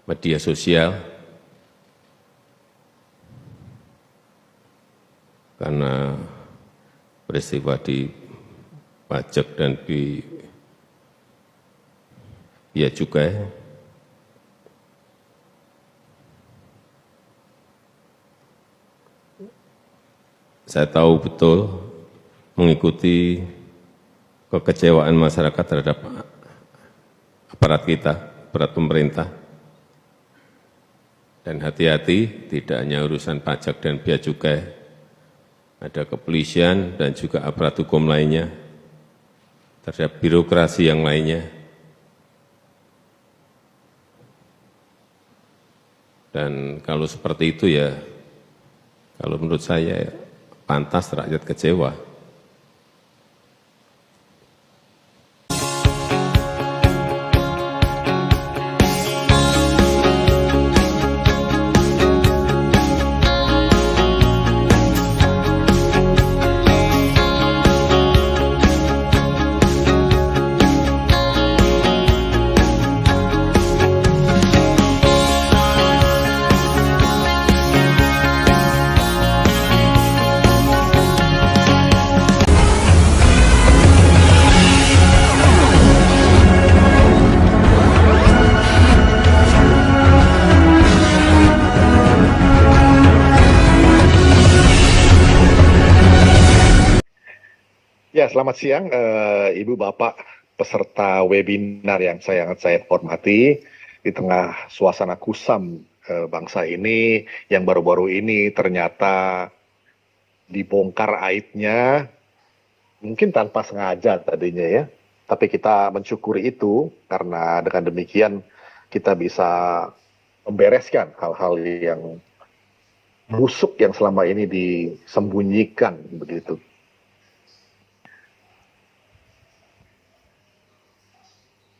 media sosial, karena peristiwa di pajak dan biaya cukai. Saya tahu betul mengikuti kekecewaan masyarakat terhadap aparat kita, aparat pemerintah. Dan hati-hati, tidak hanya urusan pajak dan bea cukai, ada kepolisian dan juga aparat hukum lainnya, terhadap birokrasi yang lainnya. Dan kalau seperti itu ya, kalau menurut saya pantas rakyat kecewa. Ya, selamat siang Ibu Bapak peserta webinar yang sangat saya hormati di tengah suasana kusam bangsa ini yang baru-baru ini ternyata dibongkar aibnya, mungkin tanpa sengaja tadinya ya, tapi kita mensyukuri itu karena dengan demikian kita bisa membereskan hal-hal yang busuk yang selama ini disembunyikan begitu.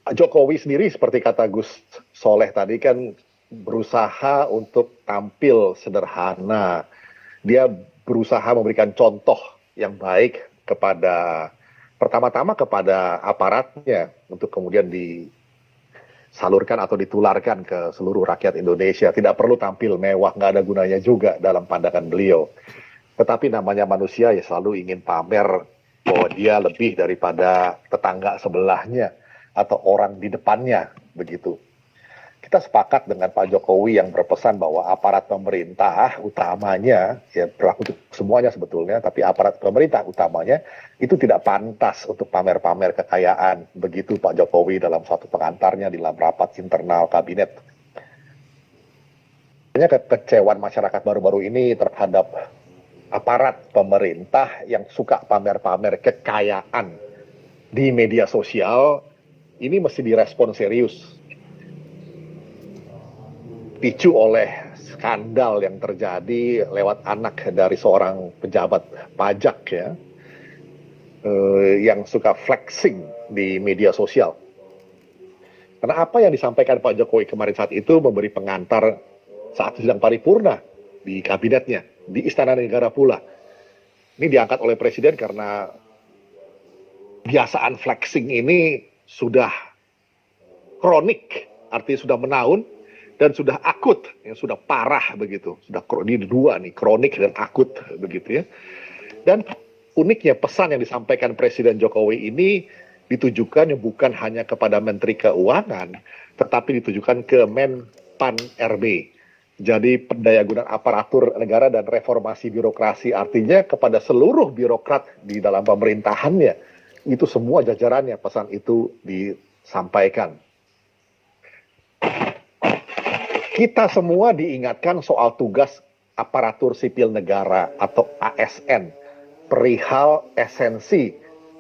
Pak Jokowi sendiri seperti kata Gus Soleh tadi kan berusaha untuk tampil sederhana. Dia berusaha memberikan contoh yang baik kepada, pertama-tama kepada aparatnya untuk kemudian disalurkan atau ditularkan ke seluruh rakyat Indonesia. Tidak perlu tampil mewah, nggak ada gunanya juga dalam pandangan beliau. Tetapi namanya manusia ya selalu ingin pamer bahwa dia lebih daripada tetangga sebelahnya atau orang di depannya, begitu. Kita sepakat dengan Pak Jokowi yang berpesan bahwa aparat pemerintah utamanya, ya berlaku untuk semuanya sebetulnya, tapi aparat pemerintah utamanya itu tidak pantas untuk pamer-pamer kekayaan, begitu Pak Jokowi dalam suatu pengantarnya di dalam rapat internal kabinet. Kekecewaan masyarakat baru-baru ini terhadap aparat pemerintah yang suka pamer-pamer kekayaan di media sosial, ini mesti direspon serius. Picu oleh skandal yang terjadi lewat anak dari seorang pejabat pajak ya, yang suka flexing di media sosial. Karena apa yang disampaikan Pak Jokowi kemarin saat itu memberi pengantar saat sedang paripurna di kabinetnya, di Istana Negara pula. Ini diangkat oleh Presiden karena kebiasaan flexing ini sudah kronik, artinya sudah menaun dan sudah akut, yang sudah parah begitu. Sudah ini dua nih, kronik dan akut begitu ya. Dan uniknya pesan yang disampaikan Presiden Jokowi ini ditujukan bukan hanya kepada Menteri Keuangan, tetapi ditujukan ke Menpan RB. Jadi pendayagunaan aparatur negara dan reformasi birokrasi, artinya kepada seluruh birokrat di dalam pemerintahannya. Itu semua jajarannya pesan itu disampaikan. Kita semua diingatkan soal tugas aparatur sipil negara atau ASN, perihal esensi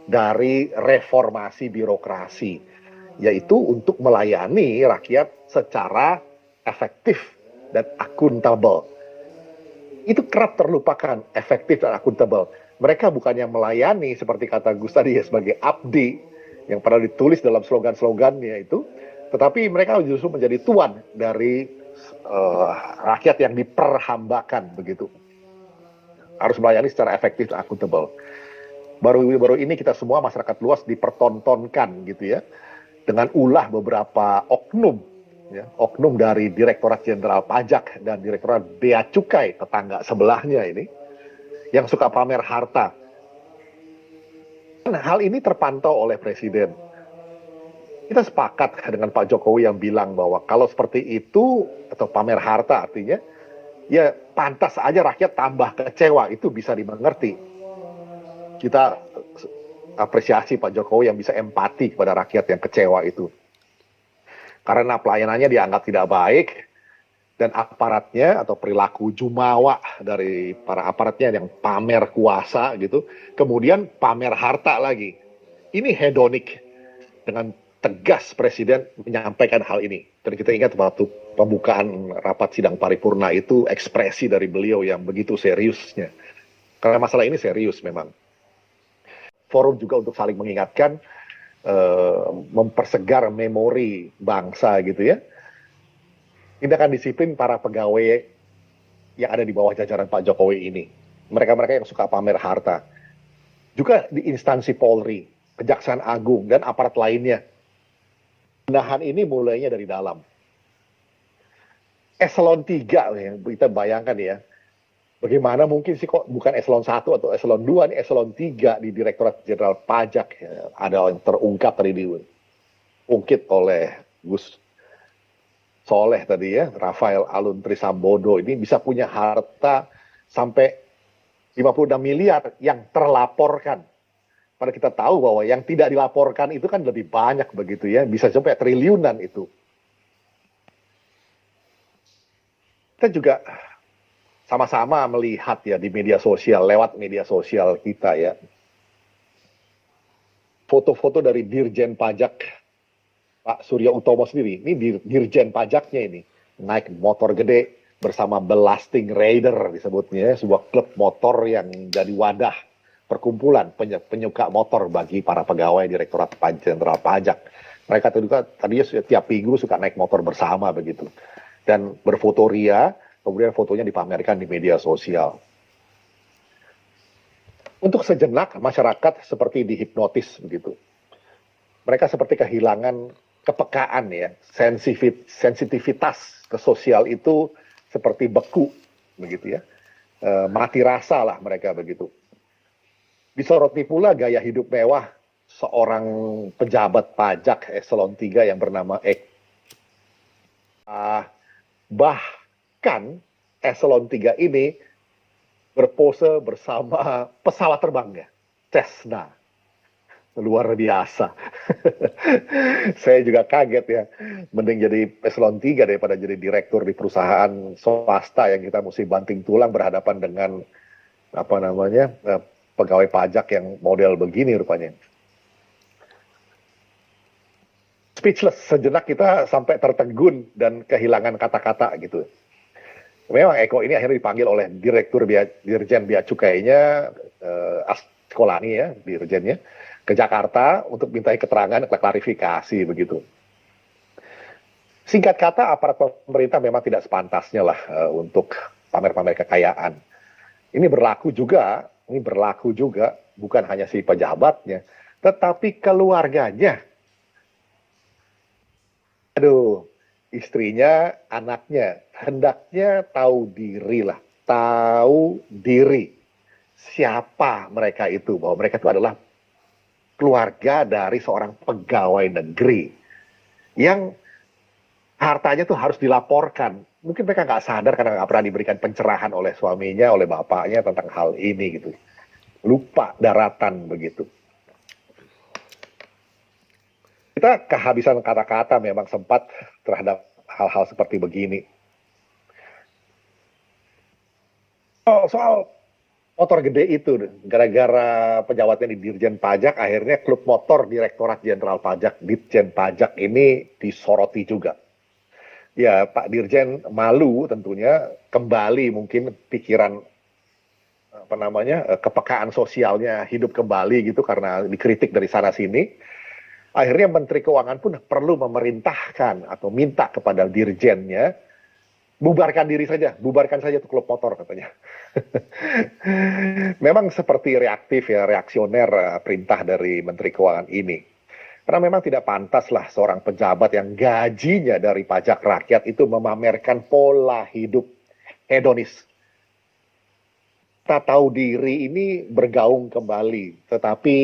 dari reformasi birokrasi, yaitu untuk melayani rakyat secara efektif dan akuntabel. Itu kerap terlupakan, efektif dan akuntabel. Mereka bukannya melayani seperti kata Gus tadi ya, sebagai abdi yang pernah ditulis dalam slogan-slogannya itu, tetapi mereka justru menjadi tuan dari rakyat yang diperhambakan begitu. Harus melayani secara efektif dan akuntabel. Baru ini kita semua masyarakat luas dipertontonkan gitu ya, dengan ulah beberapa oknum ya, oknum dari Direktorat Jenderal Pajak dan Direktorat Bea Cukai tetangga sebelahnya ini yang suka pamer harta. Dan hal ini terpantau oleh Presiden. Kita sepakat dengan Pak Jokowi yang bilang bahwa kalau seperti itu atau pamer harta artinya ya pantas aja rakyat tambah kecewa, itu bisa dimengerti. Kita apresiasi Pak Jokowi yang bisa empati kepada rakyat yang kecewa itu. Karena pelayanannya dianggap tidak baik dan aparatnya atau perilaku jumawa dari para aparatnya yang pamer kuasa gitu, kemudian pamer harta lagi. Ini hedonik. Dengan tegas Presiden menyampaikan hal ini. Dan kita ingat waktu pembukaan rapat sidang paripurna itu ekspresi dari beliau yang begitu seriusnya. Karena masalah ini serius memang. Forum juga untuk saling mengingatkan, mempersegar memori bangsa gitu ya. Tindakan disiplin para pegawai yang ada di bawah jajaran Pak Jokowi ini. Mereka-mereka yang suka pamer harta. Juga di instansi Polri, Kejaksaan Agung, dan aparat lainnya. Benahan ini mulainya dari dalam. Eselon 3, ya, kita bayangkan ya. Bagaimana mungkin sih kok bukan eselon 1 atau eselon 2, nih eselon 3 di Direktorat Jenderal Pajak. Ya. Ada yang terungkap tadi diungkit oleh Gus Soleh tadi ya, Rafael Alun Trisambodo ini bisa punya harta sampai 56 miliar yang terlaporkan. Padahal kita tahu bahwa yang tidak dilaporkan itu kan lebih banyak begitu ya, bisa sampai triliunan itu. Kita juga sama-sama melihat ya di media sosial, lewat media sosial kita ya, foto-foto dari Dirjen Pajak Pak Surya Utomo sendiri, ini Dirjen Pajaknya ini, naik motor gede bersama Belasting Raider disebutnya, sebuah klub motor yang jadi wadah perkumpulan penyuka motor bagi para pegawai Direktorat Jenderal Pajak. Mereka juga tadinya tiap minggu suka naik motor bersama begitu. Dan berfoto ria, kemudian fotonya dipamerkan di media sosial. Untuk sejenak masyarakat seperti dihipnotis begitu. Mereka seperti kehilangan kepekaan ya, sensitivitas ke sosial itu seperti beku begitu ya. Mati rasa lah mereka begitu. Disoroti pula gaya hidup mewah seorang pejabat pajak eselon 3 yang bernama bahkan eselon 3 ini berpose bersama pesawat terbangnya, Cessna. Luar biasa. Saya juga kaget ya. Mending jadi eselon 3 daripada jadi direktur di perusahaan swasta yang kita mesti banting tulang berhadapan dengan pegawai pajak yang model begini rupanya. Speechless, sejenak kita sampai tertegun dan kehilangan kata-kata gitu. Memang Eko ini akhirnya dipanggil oleh Dirjen Bea Cukainya, Askolani ya, Dirjennya, ke Jakarta untuk mintai keterangan, klarifikasi begitu. Singkat kata, aparat pemerintah memang tidak sepantasnya lah untuk pamer-pamer kekayaan. Ini berlaku juga bukan hanya si pejabatnya, tetapi keluarganya. Aduh, istrinya, anaknya, hendaknya tahu diri lah, tahu diri siapa mereka itu, bahwa mereka itu adalah keluarga dari seorang pegawai negeri yang hartanya tuh harus dilaporkan. Mungkin mereka nggak sadar karena nggak pernah diberikan pencerahan oleh suaminya, oleh bapaknya tentang hal ini gitu. Lupa daratan begitu. Kita kehabisan kata-kata memang sempat terhadap hal-hal seperti begini. Soal motor gede itu, gara-gara pejabatnya di Dirjen Pajak, akhirnya klub motor Direktorat Jenderal Pajak, Ditjen Pajak ini disoroti juga. Ya, Pak Dirjen malu tentunya, kembali mungkin pikiran kepekaan sosialnya hidup kembali gitu karena dikritik dari sana sini. Akhirnya Menteri Keuangan pun perlu memerintahkan atau minta kepada dirjennya bubarkan saja tuh klub motor katanya. Memang seperti reaktif ya, reaksioner perintah dari Menteri Keuangan ini. Karena memang tidak pantaslah seorang pejabat yang gajinya dari pajak rakyat itu memamerkan pola hidup hedonis. Kita tahu diri ini bergaung kembali, tetapi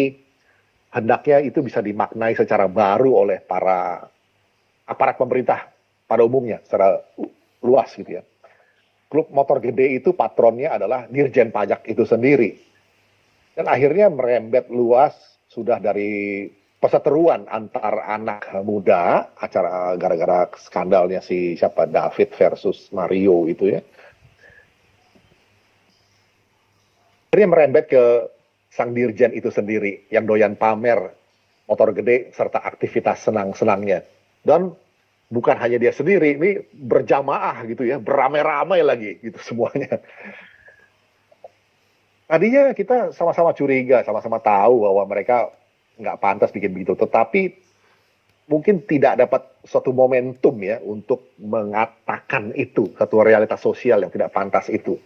hendaknya itu bisa dimaknai secara baru oleh para aparat pemerintah pada umumnya, secara luas gitu ya. Klub motor gede itu patronnya adalah Dirjen Pajak itu sendiri. Dan akhirnya merembet luas, sudah dari perseteruan antar anak muda, acara gara-gara skandalnya si siapa, David versus Mario itu ya. Akhirnya merembet ke sang dirjen itu sendiri, yang doyan pamer motor gede serta aktivitas senang-senangnya. Dan bukan hanya dia sendiri, ini berjamaah gitu ya, beramai-ramai lagi gitu semuanya. Tadinya kita sama-sama curiga, sama-sama tahu bahwa mereka nggak pantas bikin begitu, tetapi mungkin tidak dapat suatu momentum ya untuk mengatakan itu, satu realitas sosial yang tidak pantas itu.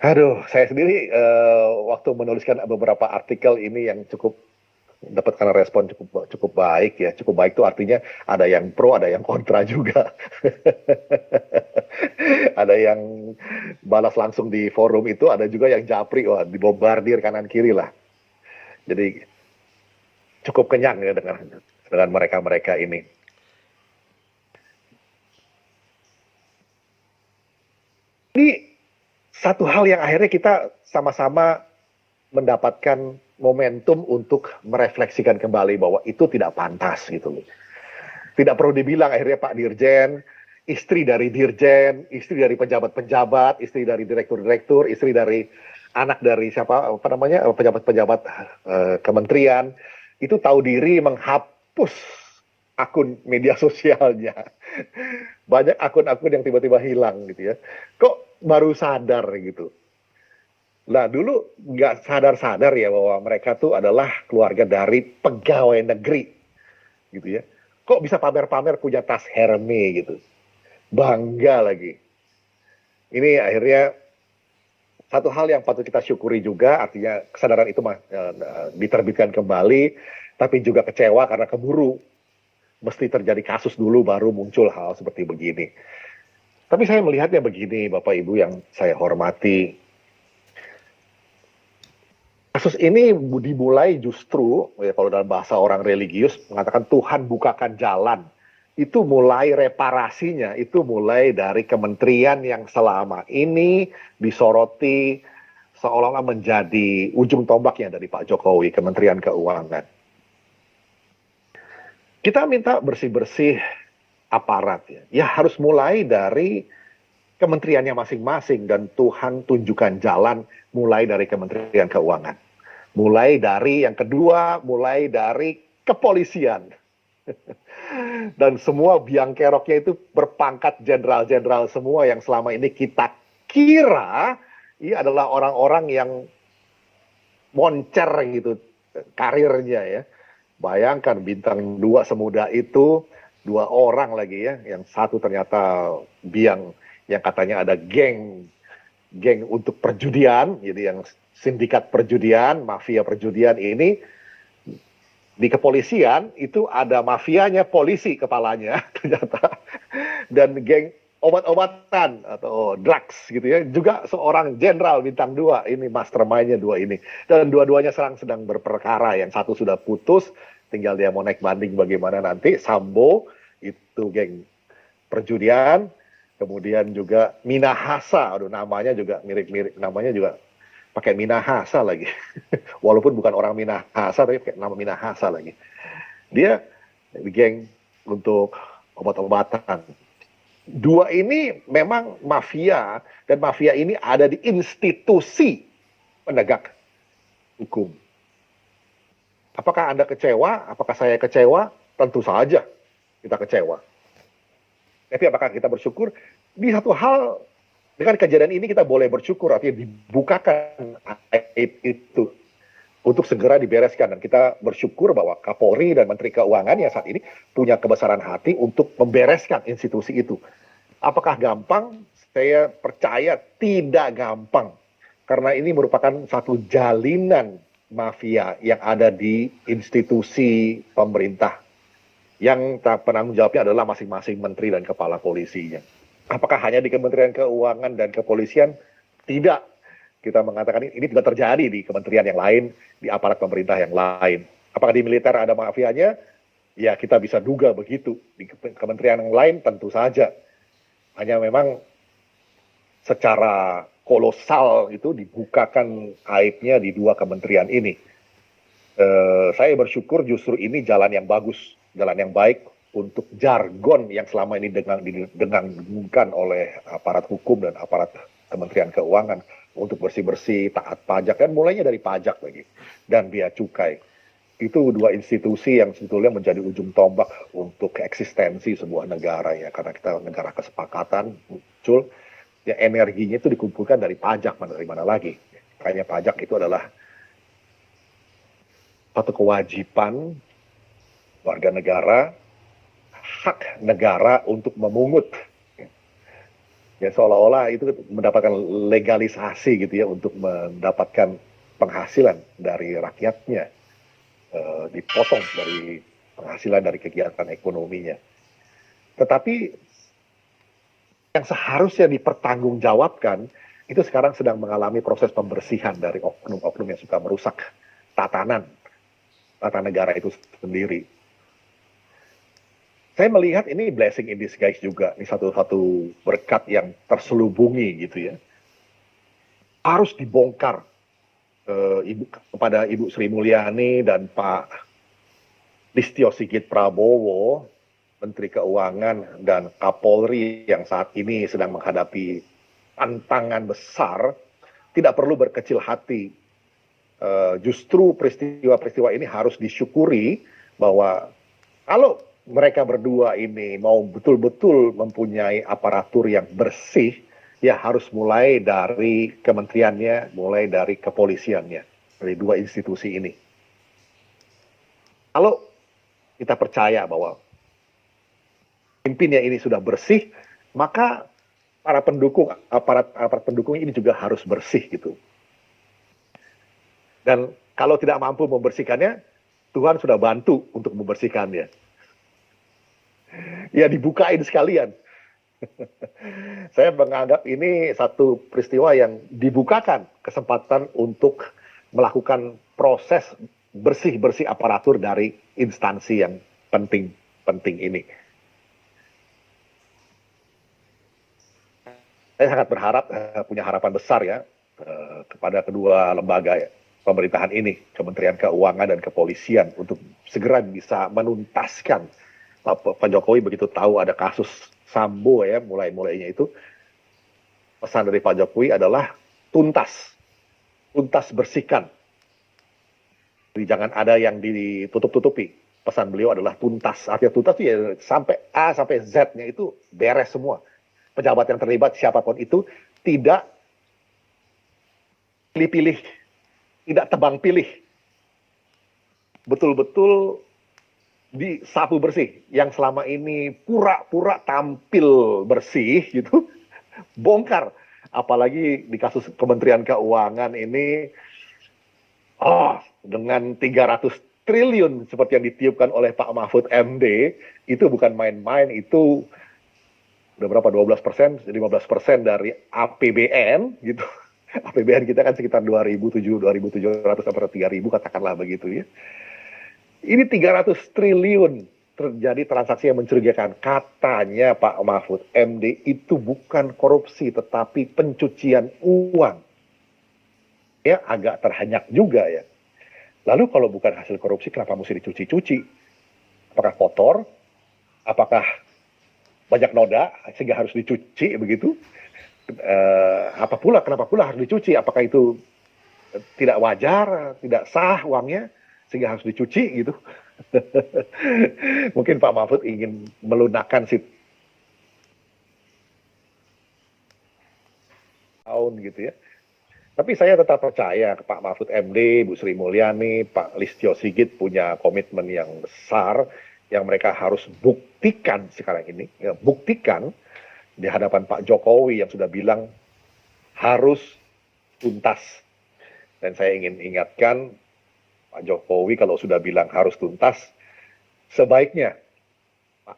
Aduh, saya sendiri waktu menuliskan beberapa artikel ini yang cukup dapatkan respon cukup baik ya. Cukup baik itu artinya ada yang pro, ada yang kontra juga. Ada yang balas langsung di forum itu, ada juga yang japri, wah dibombardir kanan kiri lah. Jadi cukup kenyang ya dengan mereka-mereka ini. Ini satu hal yang akhirnya kita sama-sama mendapatkan momentum untuk merefleksikan kembali bahwa itu tidak pantas gitu loh. Tidak perlu dibilang akhirnya Pak Dirjen, istri dari Dirjen, istri dari pejabat-pejabat, istri dari direktur-direktur, istri dari anak dari siapa apa namanya pejabat-pejabat kementerian itu tahu diri menghapus akun media sosialnya. Banyak akun-akun yang tiba-tiba hilang gitu ya. Kok baru sadar gitu. Nah dulu nggak sadar-sadar ya bahwa mereka tuh adalah keluarga dari pegawai negeri gitu ya. Kok bisa pamer-pamer punya tas Hermes gitu. Bangga lagi. Ini akhirnya satu hal yang patut kita syukuri juga, artinya kesadaran itu diterbitkan kembali, tapi juga kecewa karena keburu. Mesti terjadi kasus dulu baru muncul hal seperti begini. Tapi saya melihatnya begini, Bapak Ibu yang saya hormati. Kasus ini dimulai justru, ya kalau dalam bahasa orang religius, mengatakan Tuhan bukakan jalan. Itu mulai reparasinya, itu mulai dari kementerian yang selama ini disoroti seolah-olah menjadi ujung tombaknya dari Pak Jokowi, Kementerian Keuangan. Kita minta bersih-bersih aparat ya. Ya harus mulai dari kementeriannya masing-masing dan Tuhan tunjukkan jalan mulai dari Kementerian Keuangan. Mulai dari yang kedua, mulai dari kepolisian. Dan semua biang keroknya itu berpangkat jenderal-jenderal semua yang selama ini kita kira ini adalah orang-orang yang moncer gitu karirnya ya. Bayangkan bintang 2 semuda itu, 2 orang lagi ya, yang satu ternyata biang yang katanya ada geng untuk perjudian, jadi yang sindikat perjudian, mafia perjudian ini di kepolisian itu ada mafianya polisi kepalanya ternyata, dan geng obat-obatan atau drugs gitu ya, juga seorang jenderal bintang 2 ini mastermind-nya 2 ini, dan dua-duanya sedang berperkara, yang satu sudah putus, tinggal dia mau naik banding bagaimana nanti. Sambo itu geng perjudian, kemudian juga Minahasa, aduh namanya juga mirip-mirip, namanya juga pakai Minahasa lagi. Walaupun bukan orang Minahasa, tapi pakai nama Minahasa lagi. Dia geng untuk obat-obatan. 2 ini memang mafia, dan mafia ini ada di institusi penegak hukum. Apakah Anda kecewa? Apakah saya kecewa? Tentu saja kita kecewa. Tapi apakah kita bersyukur? Di satu hal, dengan kejadian ini kita boleh bersyukur, artinya dibukakan aib itu untuk segera dibereskan. Dan kita bersyukur bahwa Kapolri dan Menteri Keuangan yang saat ini punya kebesaran hati untuk membereskan institusi itu. Apakah gampang? Saya percaya tidak gampang. Karena ini merupakan satu jalinan mafia yang ada di institusi pemerintah yang penanggung jawabnya adalah masing-masing menteri dan kepala polisinya. Apakah hanya di Kementerian Keuangan dan Kepolisian? Tidak. Kita mengatakan ini juga terjadi di kementerian yang lain, di aparat pemerintah yang lain. Apakah di militer ada mafianya? Ya kita bisa duga begitu. Di kementerian yang lain tentu saja. Hanya memang secara kolosal itu dibukakan aibnya di dua kementerian ini. Saya bersyukur justru ini jalan yang bagus, jalan yang baik untuk jargon yang selama ini didengangkan oleh aparat hukum dan aparat Kementerian Keuangan untuk bersih-bersih, taat pajak, dan mulainya dari pajak lagi, dan bea cukai. Itu dua institusi yang sebetulnya menjadi ujung tombak untuk eksistensi sebuah negara ya, karena kita negara kesepakatan muncul, ya energinya itu dikumpulkan dari pajak, dari mana lagi. Makanya pajak itu adalah satu kewajiban warga negara, hak negara untuk memungut. Ya seolah-olah itu mendapatkan legalisasi gitu ya untuk mendapatkan penghasilan dari rakyatnya, dipotong dari penghasilan dari kegiatan ekonominya. Tetapi yang seharusnya dipertanggungjawabkan itu sekarang sedang mengalami proses pembersihan dari oknum-oknum yang suka merusak tata negara itu sendiri. Saya melihat ini blessing in disguise juga, ini satu-satu berkat yang terselubungi gitu ya. Harus dibongkar kepada Ibu Sri Mulyani dan Pak Listio Sigit Prabowo, Menteri Keuangan dan Kapolri yang saat ini sedang menghadapi tantangan besar, tidak perlu berkecil hati. Justru peristiwa-peristiwa ini harus disyukuri bahwa kalau mereka berdua ini mau betul-betul mempunyai aparatur yang bersih, ya harus mulai dari kementeriannya, mulai dari kepolisiannya, dari dua institusi ini. Kalau kita percaya bahwa pimpinnya ini sudah bersih, maka para pendukung, aparat pendukung ini juga harus bersih gitu. Dan kalau tidak mampu membersihkannya, Tuhan sudah bantu untuk membersihkannya. Ya dibukain sekalian. Saya menganggap ini satu peristiwa yang dibukakan kesempatan untuk melakukan proses bersih-bersih aparatur dari instansi yang penting ini. Saya sangat berharap, punya harapan besar ya kepada kedua lembaga ya, pemerintahan ini, Kementerian Keuangan dan Kepolisian, untuk segera bisa menuntaskan. Pak Jokowi begitu tahu ada kasus Sambo ya, mulainya itu, pesan dari Pak Jokowi adalah tuntas bersihkan. Jadi jangan ada yang ditutup-tutupi. Pesan beliau adalah tuntas. Artinya tuntas itu ya sampai A sampai Z-nya itu beres semua. Pejabat yang terlibat siapapun itu tidak pilih-pilih, tidak tebang pilih. Betul-betul disapu bersih. Yang selama ini pura-pura tampil bersih gitu, bongkar. Apalagi di kasus Kementerian Keuangan ini, dengan 300 triliun seperti yang ditiupkan oleh Pak Mahfud MD, itu bukan main-main, itu udah berapa, 12%, 15% dari APBN gitu. APBN kita kan sekitar 2.700 sampai 3.000 katakanlah begitu ya. Ini 300 triliun terjadi transaksi yang mencurigakan. Katanya Pak Mahfud MD itu bukan korupsi tetapi pencucian uang. Ya agak terhanyak juga ya. Lalu kalau bukan hasil korupsi kenapa mesti dicuci-cuci? Apakah kotor? Apakah banyak noda sehingga harus dicuci begitu? Kenapa pula harus dicuci? Apakah itu tidak wajar, tidak sah uangnya sehingga harus dicuci gitu? Mungkin Pak Mahfud ingin melunakkan tahun gitu ya. Tapi saya tetap percaya Pak Mahfud MD, Bu Sri Mulyani, Pak Listio Sigit punya komitmen yang besar yang mereka harus buktikan sekarang ini, ya, buktikan di hadapan Pak Jokowi yang sudah bilang harus tuntas. Dan saya ingin ingatkan Pak Jokowi kalau sudah bilang harus tuntas, sebaiknya Pak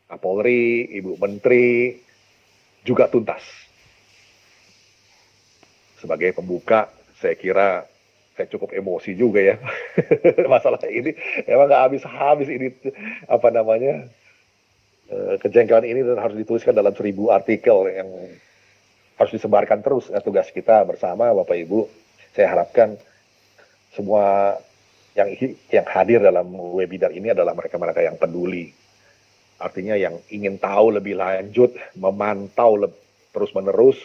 Kapolri, Ibu Menteri juga tuntas. Sebagai pembuka, saya kira saya cukup emosi juga ya masalah ini. Emang nggak habis-habis ini apa namanya kejengkelan ini dan harus dituliskan dalam 1.000 artikel yang harus disebarkan terus. Tugas kita bersama Bapak Ibu, saya harapkan semua yang hadir dalam webinar ini adalah mereka-mereka yang peduli. Artinya yang ingin tahu lebih lanjut, memantau terus-menerus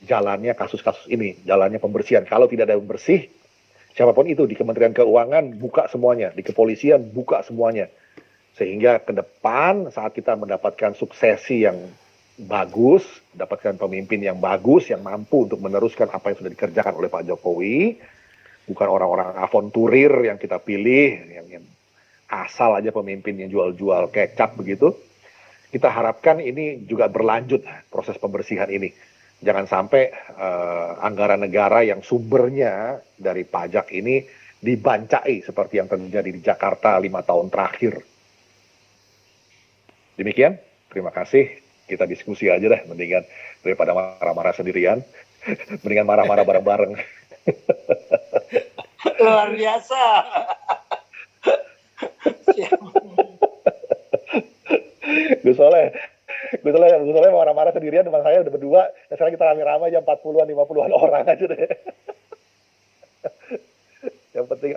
jalannya kasus-kasus ini, jalannya pembersihan. Kalau tidak ada bersih, siapapun itu, di Kementerian Keuangan buka semuanya, di kepolisian buka semuanya. Sehingga ke depan saat kita mendapatkan suksesi yang bagus, mendapatkan pemimpin yang bagus, yang mampu untuk meneruskan apa yang sudah dikerjakan oleh Pak Jokowi, bukan orang-orang avanturir yang kita pilih, yang asal aja pemimpin yang jual-jual kecap begitu. Kita harapkan ini juga berlanjut proses pembersihan ini. Jangan sampai anggaran negara yang sumbernya dari pajak ini dibancai seperti yang terjadi di Jakarta 5 tahun terakhir. Demikian, terima kasih. Kita diskusi aja deh, mendingan daripada marah-marah sendirian. Mendingan marah-marah bareng-bareng. Luar biasa. Gus Soleh marah-marah sendirian, teman saya udah berdua, ya sekarang kita rame-rame aja 40-an, 50-an orang aja deh. Yang penting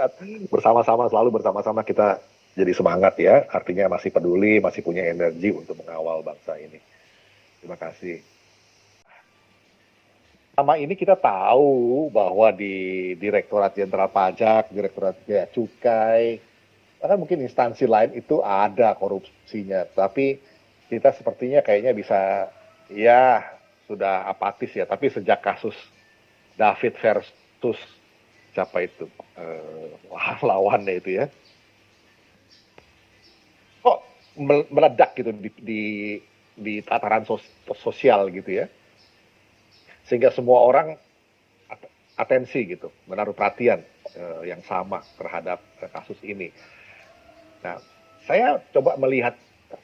bersama-sama, selalu bersama-sama kita jadi semangat ya, artinya masih peduli, masih punya energi untuk mengawal bangsa ini. Terima kasih. Selama ini kita tahu bahwa di Direktorat Jenderal Pajak, Direktorat Bea Cukai, bahkan mungkin instansi lain itu ada korupsinya, tapi kita sepertinya kayaknya bisa, ya sudah apatis ya, tapi sejak kasus David versus siapa itu, lawannya itu ya, kok meledak gitu di tataran sosial gitu ya, sehingga semua orang atensi gitu, menaruh perhatian yang sama terhadap kasus ini. Nah, saya coba melihat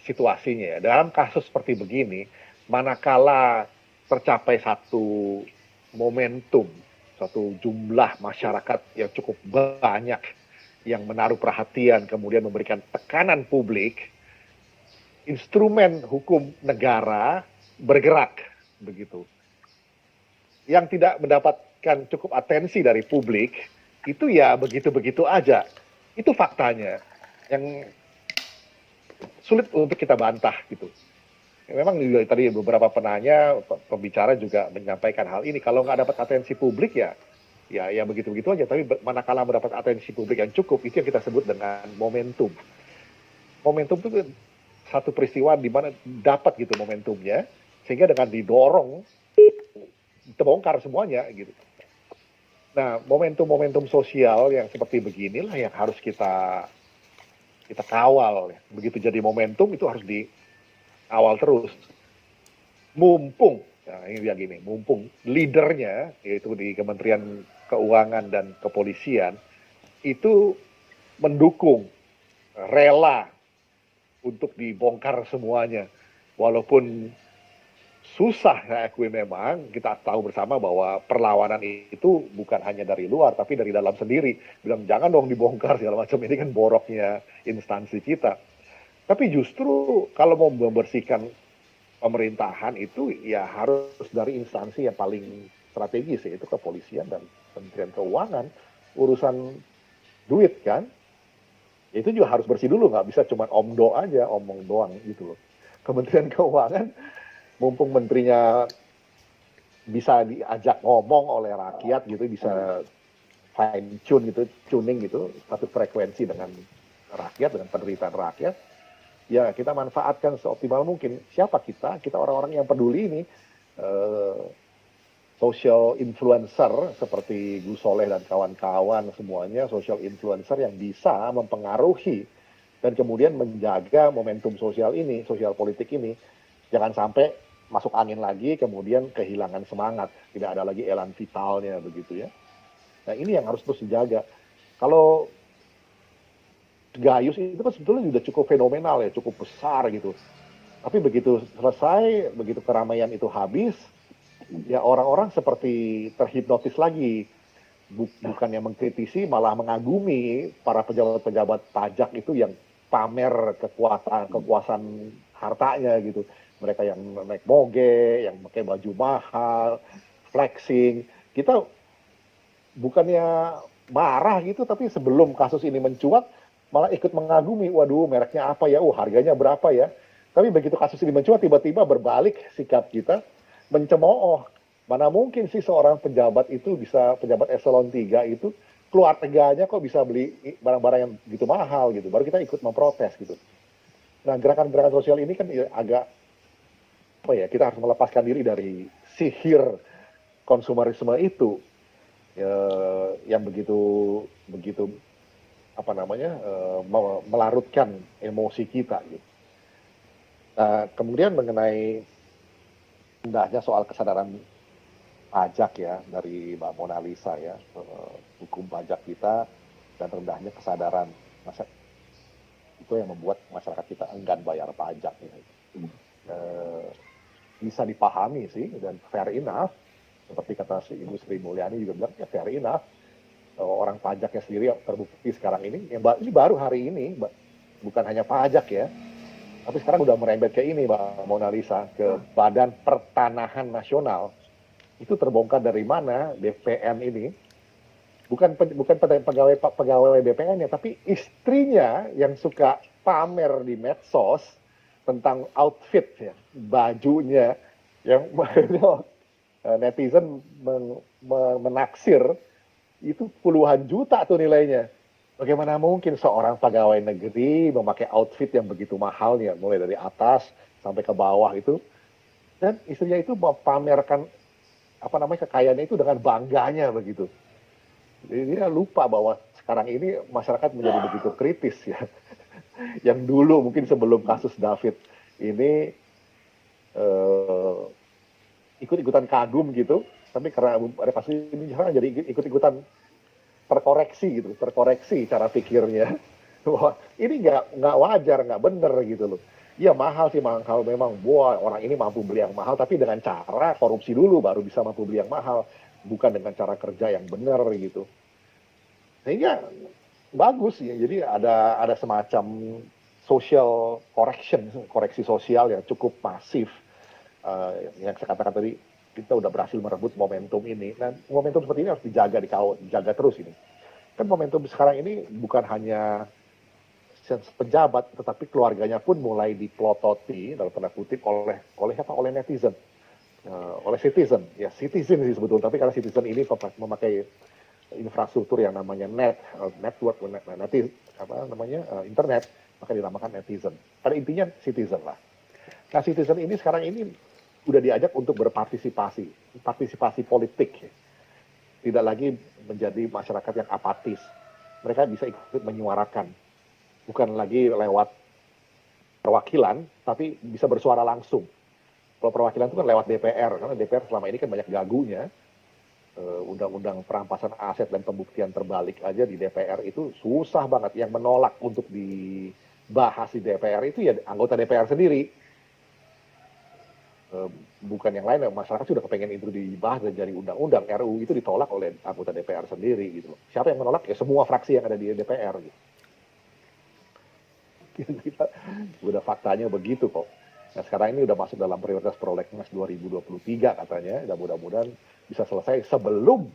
situasinya ya, dalam kasus seperti begini, manakala tercapai satu momentum, satu jumlah masyarakat yang cukup banyak yang menaruh perhatian, kemudian memberikan tekanan publik, instrumen hukum negara bergerak begitu. Yang tidak mendapatkan cukup atensi dari publik, itu ya begitu-begitu aja. Itu faktanya yang sulit untuk kita bantah gitu. Memang juga tadi beberapa penanya, pembicara juga menyampaikan hal ini. Kalau nggak dapat atensi publik ya begitu-begitu aja. Tapi manakala mendapat atensi publik yang cukup, itu yang kita sebut dengan momentum. Momentum itu satu peristiwa di mana dapat gitu momentumnya, sehingga dengan didorong terbongkar semuanya gitu. Nah, momentum-momentum sosial yang seperti beginilah yang harus kita kawal. Begitu jadi momentum itu harus dikawal terus. Mumpung, nah ini dia gini, mumpung leadernya yaitu di Kementerian Keuangan dan Kepolisian itu mendukung, rela untuk dibongkar semuanya, walaupun susah, saya akui memang, kita tahu bersama bahwa perlawanan itu bukan hanya dari luar, tapi dari dalam sendiri. Bilang, jangan dong dibongkar, segala macam. Ini kan boroknya instansi kita. Tapi justru kalau mau membersihkan pemerintahan itu, ya harus dari instansi yang paling strategis, yaitu kepolisian dan Kementerian Keuangan. Urusan duit kan, itu juga harus bersih dulu, nggak bisa cuma omdo aja, omong doang gitu loh. Kementerian Keuangan, mumpung menterinya bisa diajak ngomong oleh rakyat gitu, bisa fine tune gitu, tuning gitu, satu frekuensi dengan rakyat, dengan penderitaan rakyat, ya kita manfaatkan seoptimal mungkin. Siapa kita? Kita orang-orang yang peduli ini, social influencer seperti Gus Soleh dan kawan-kawan semuanya, social influencer yang bisa mempengaruhi dan kemudian menjaga momentum sosial ini, sosial politik ini. Jangan sampai masuk angin lagi, kemudian kehilangan semangat, tidak ada lagi elan vitalnya begitu ya. Nah ini yang harus terus dijaga. Kalau Gayus itu kan sebetulnya sudah cukup fenomenal ya, cukup besar gitu. Tapi begitu selesai, begitu keramaian itu habis, ya orang-orang seperti terhipnotis lagi. Bukannya mengkritisi, malah mengagumi para pejabat-pejabat pajak itu yang pamer kekuasaan hartanya gitu. Mereka yang naik moge, yang pakai baju mahal, flexing. Kita bukannya marah gitu, tapi sebelum kasus ini mencuat, malah ikut mengagumi. Waduh, mereknya apa ya? Harganya berapa ya? Tapi begitu kasus ini mencuat, tiba-tiba berbalik sikap kita, mencemooh. Mana mungkin sih seorang pejabat itu bisa, pejabat eselon 3 itu, keluarganya kok bisa beli barang-barang yang gitu mahal gitu. Baru kita ikut memprotes gitu. Nah, gerakan-gerakan sosial ini kan agak, apa ya, kita harus melepaskan diri dari sihir konsumerisme itu. Yang begitu apa namanya, melarutkan emosi kita gitu. Nah, kemudian mengenai rendahnya soal kesadaran pajak ya dari Mbak Mona Lisa ya, hukum pajak kita dan rendahnya kesadaran itu yang membuat masyarakat kita enggan bayar pajak ya. Bisa dipahami sih dan fair enough, seperti kata si Ibu Sri Mulyani juga bilang ya fair enough. Orang pajaknya sendiri yang terbukti sekarang ini baru hari ini, bukan hanya pajak ya, tapi sekarang udah merembet ke ini Mbak Mona Lisa, ke Badan Pertanahan Nasional. Itu terbongkar dari mana BPN ini, bukan pegawai BPN-nya, tapi istrinya yang suka pamer di medsos tentang outfit ya, bajunya yang netizen menaksir itu puluhan juta tuh nilainya. Bagaimana mungkin seorang pegawai negeri memakai outfit yang begitu mahalnya, mulai dari atas sampai ke bawah itu, dan istrinya itu memamerkan apa namanya kekayaannya itu dengan bangganya begitu. Jadi dia lupa bahwa sekarang ini masyarakat menjadi begitu kritis ya. Yang dulu mungkin sebelum kasus David ini ikut-ikutan kagum gitu, tapi karena ada kasus ini sekarang jadi ikut-ikutan terkoreksi cara pikirnya. Wah, ini nggak wajar, nggak bener gitu loh. Iya mahal sih, mahal memang. Wah, orang ini mampu beli yang mahal, tapi dengan cara korupsi dulu baru bisa mampu beli yang mahal, bukan dengan cara kerja yang benar gitu. Sehingga bagus ya. Jadi ada semacam social correction, koreksi sosial yang cukup masif. Yang saya katakan tadi, kita udah berhasil merebut momentum ini. Dan momentum seperti ini harus dijaga terus ini. Kan momentum sekarang ini bukan hanya pejabat, tetapi keluarganya pun mulai dipelototi dalam tanda kutip oleh netizen, oleh citizen sih sebetulnya, tapi karena citizen ini memakai infrastruktur yang namanya network, internet, maka dinamakan netizen. Pada intinya citizen lah. Nah, citizen ini sekarang ini udah diajak untuk partisipasi politik, tidak lagi menjadi masyarakat yang apatis. Mereka bisa ikut menyuarakan, bukan lagi lewat perwakilan, tapi bisa bersuara langsung. Kalau perwakilan itu kan lewat DPR, karena DPR selama ini kan banyak gagunya. Undang-undang perampasan aset dan pembuktian terbalik aja di DPR itu susah banget. Yang menolak untuk dibahas di DPR itu ya anggota DPR sendiri. Bukan yang lain, masyarakat sudah kepengen itu dibahas dan jadi undang-undang. RUU itu ditolak oleh anggota DPR sendiri gitu. Siapa yang menolak? Ya semua fraksi yang ada di DPR gitu. Kita udah faktanya begitu kok. Nah, sekarang ini udah masuk dalam prioritas prolegnas 2023 katanya, dan mudah-mudahan bisa selesai sebelum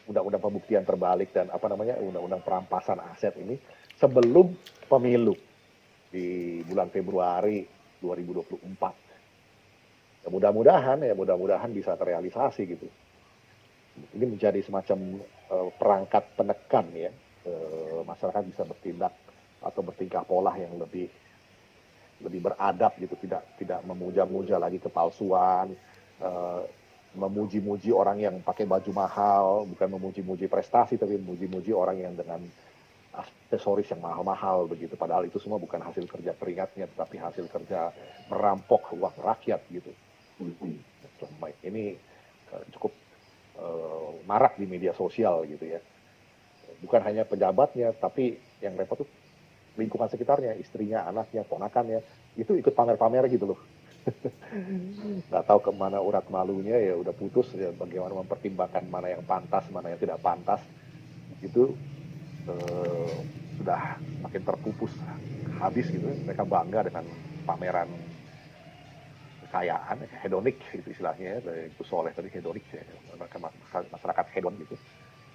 undang-undang pembuktian terbalik dan undang-undang perampasan aset ini, sebelum pemilu di bulan Februari 2024. Mudah-mudahan bisa terrealisasi gitu. Ini menjadi semacam perangkat penekan ya, masyarakat bisa bertindak atau bertingkah pola yang lebih beradab gitu, tidak memuja-muja lagi kepalsuan, memuji-muji orang yang pakai baju mahal, bukan memuji-muji prestasi, tapi memuji-muji orang yang dengan aksesoris yang mahal-mahal begitu. Padahal itu semua bukan hasil kerja keringatnya, tetapi hasil kerja merampok uang rakyat gitu. Ini cukup marak di media sosial gitu ya. Bukan hanya pejabatnya, tapi yang repot tuh lingkungan sekitarnya, istrinya, anaknya, ponakannya, itu ikut pamer-pamer gitu loh. Nggak tahu kemana urat malunya, ya udah putus, ya bagaimana mempertimbangkan mana yang pantas, mana yang tidak pantas, itu eh, sudah makin terpupus habis gitu. Mereka bangga dengan pameran kekayaan, hedonik itu istilahnya, dari Gus Soleh tadi hedonik, ya. Masyarakat hedon gitu.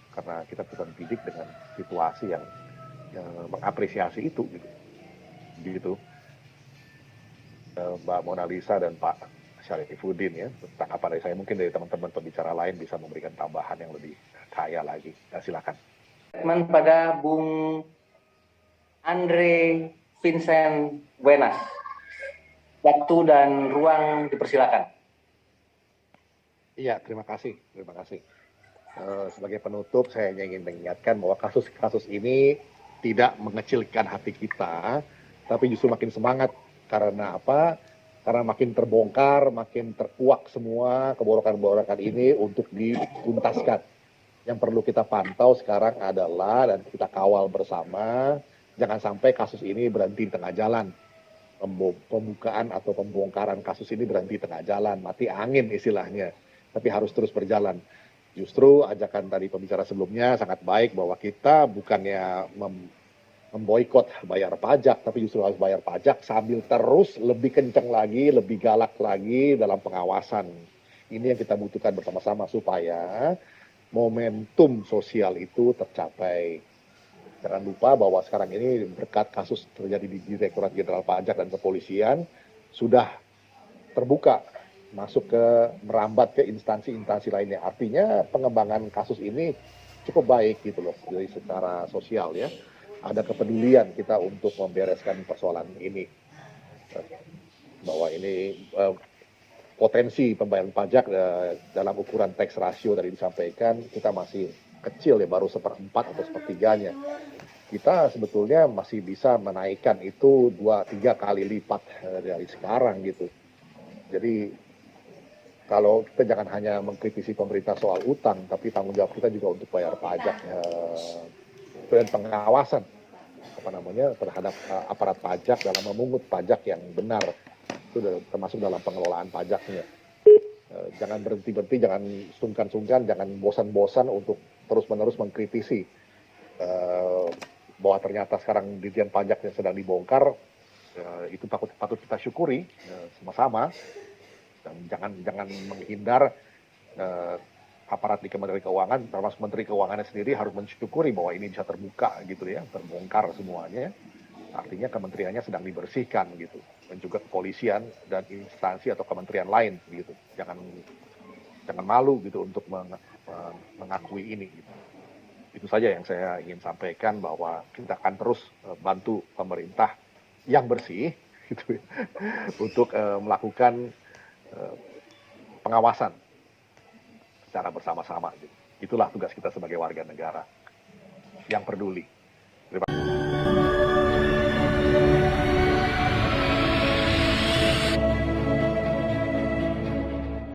Karena kita bisa dididik dengan situasi yang mengapresiasi itu gitu. Gitu. Mbak Mona Lisa dan Pak Syarifuddin ya, tanggapan dari saya, mungkin dari teman-teman pembicara lain bisa memberikan tambahan yang lebih kaya lagi. Nah, silakan. Pada Bung Andre Vincent Wenas, waktu dan ruang dipersilakan. Iya, terima kasih. Sebagai penutup, saya hanya ingin mengingatkan bahwa kasus-kasus ini tidak mengecilkan hati kita, tapi justru makin semangat. Karena apa? Karena makin terbongkar, makin terkuak semua keborokan-keborokan ini untuk dituntaskan. Yang perlu kita pantau sekarang adalah, dan kita kawal bersama, jangan sampai kasus ini berhenti di tengah jalan. Pembukaan atau pembongkaran kasus ini berhenti di tengah jalan, mati angin istilahnya. Tapi harus terus berjalan. Justru ajakan tadi pembicara sebelumnya sangat baik, bahwa kita bukannya memboikot bayar pajak, tapi justru harus bayar pajak sambil terus lebih kencang lagi, lebih galak lagi dalam pengawasan. Ini yang kita butuhkan bersama-sama supaya momentum sosial itu tercapai. Jangan lupa bahwa sekarang ini berkat kasus terjadi di Direktorat Jenderal Pajak dan Kepolisian sudah terbuka, masuk ke, merambat ke instansi-instansi lainnya. Artinya pengembangan kasus ini cukup baik gitu loh, dari secara sosial ya. Ada kepedulian kita untuk membereskan persoalan ini. Bahwa ini potensi pembayaran pajak dalam ukuran tax ratio tadi disampaikan, kita masih kecil ya, baru 1/4 atau 1/3-nya. Kita sebetulnya masih bisa menaikkan itu 2-3 kali lipat dari sekarang gitu. Jadi kalau kita jangan hanya mengkritisi pemerintah soal utang, tapi tanggung jawab kita juga untuk bayar pajak dan pengawasan terhadap aparat pajak dalam memungut pajak yang benar, itu termasuk dalam pengelolaan pajaknya. Jangan berhenti-berhenti, jangan sungkan-sungkan, jangan bosan-bosan untuk terus-menerus mengkritisi bahwa ternyata sekarang Ditjen Pajak yang sedang dibongkar, itu patut kita syukuri sama-sama. Dan jangan menghindar, aparat di Kementerian Keuangan, termasuk Menteri Keuangannya sendiri harus mensyukuri bahwa ini bisa terbuka gitu ya, terbongkar semuanya. Artinya kementeriannya sedang dibersihkan gitu, dan juga kepolisian dan instansi atau kementerian lain gitu. Jangan malu gitu untuk mengakui ini gitu. Itu saja yang saya ingin sampaikan, bahwa kita akan terus bantu pemerintah yang bersih gitu ya, untuk melakukan pengawasan secara bersama-sama. Itulah tugas kita sebagai warga negara yang peduli. Terima kasih.